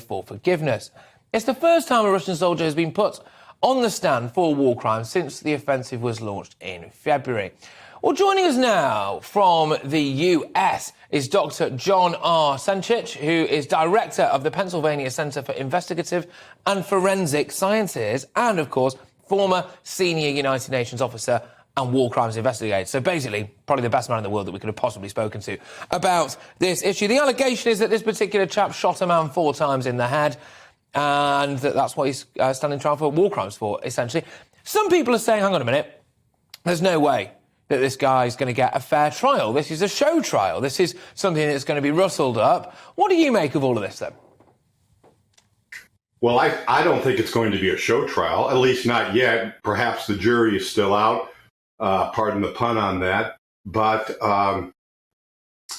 for forgiveness. It's the first time a Russian soldier has been put on the stand for war crimes since the offensive was launched in February. Well, joining us now from the US is Dr. John R. Cencich, who is director of the Pennsylvania Center for Investigative and Forensic Sciences and, of course, former senior United Nations officer and war crimes investigator. So basically, probably the best man in the world that we could have possibly spoken to about this issue. The allegation is that this particular chap shot a man 4 times in the head, and that's what he's standing trial for war crimes for, essentially. Some people are saying, hang on a minute, there's no way that this guy's going to get a fair trial. This is a show trial. This is something that's going to be rustled up. What do you make of all of this, then? Well, I don't think it's going to be a show trial, at least not yet. Perhaps the jury is still out. Pardon the pun on that. But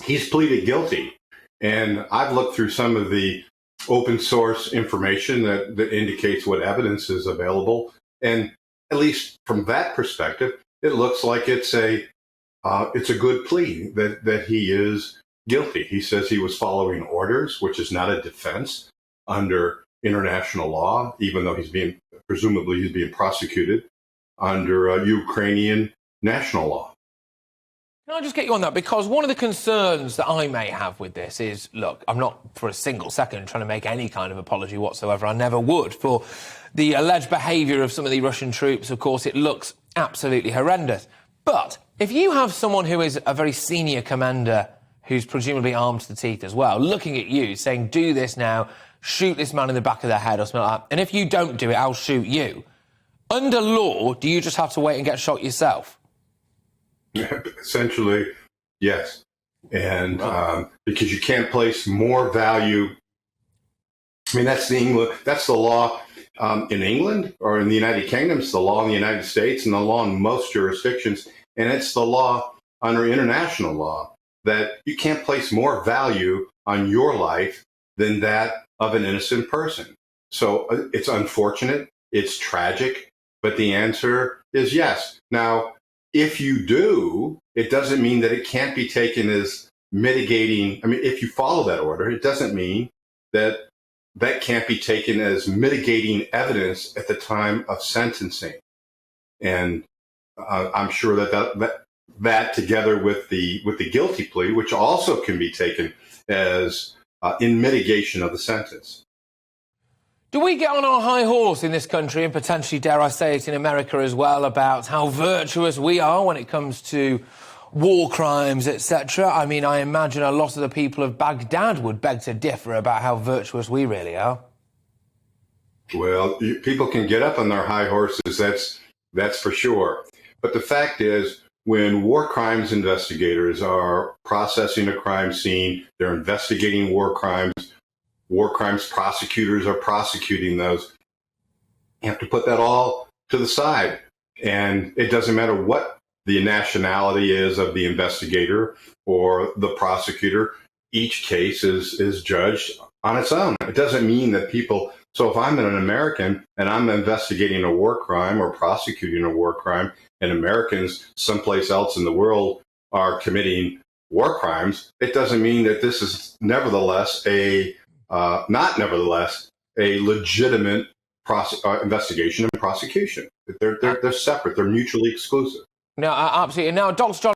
he's pleaded guilty. And I've looked through some of the open source information that indicates what evidence is available. And at least from that perspective, it looks like it's a good plea that he is guilty. He says he was following orders, which is not a defense under international law, even though he's being prosecuted under Ukrainian national law. Can I just get you on that? Because one of the concerns that I may have with this is, look, I'm not for a single second trying to make any kind of apology whatsoever. I never would for the alleged behaviour of some of the Russian troops. Of course, it looks absolutely horrendous. But if you have someone who is a very senior commander who's presumably armed to the teeth as well, looking at you, saying, do this now, shoot this man in the back of the head or something like that, and if you don't do it, I'll shoot you. Under law, do you just have to wait and get shot yourself? Essentially, yes. And because you can't place more value. I mean, that's the law in England or in the United Kingdom. It's the law in the United States and the law in most jurisdictions. And it's the law under international law that you can't place more value on your life than that of an innocent person. So it's unfortunate. It's tragic. But the answer is yes. Now, if you do, it doesn't mean that it can't be taken as mitigating. I mean, if you follow that order, it doesn't mean that that can't be taken as mitigating evidence at the time of sentencing. And I'm sure that together with the guilty plea, which also can be taken as in mitigation of the sentence. Do we get on our high horse in this country, and potentially, dare I say it, in America as well, about how virtuous we are when it comes to war crimes, etc.? I mean, I imagine a lot of the people of Baghdad would beg to differ about how virtuous we really are. Well, people can get up on their high horses, that's for sure. But the fact is, when war crimes investigators are processing a crime scene, they're investigating war crimes prosecutors are prosecuting those. You have to put that all to the side. And it doesn't matter what the nationality is of the investigator or the prosecutor. Each case is judged on its own. It doesn't mean that so if I'm an American and I'm investigating a war crime or prosecuting a war crime, and Americans someplace else in the world are committing war crimes, it doesn't mean that this is nevertheless a legitimate investigation and prosecution. They're separate. They're mutually exclusive. No, absolutely. Now, Dr. John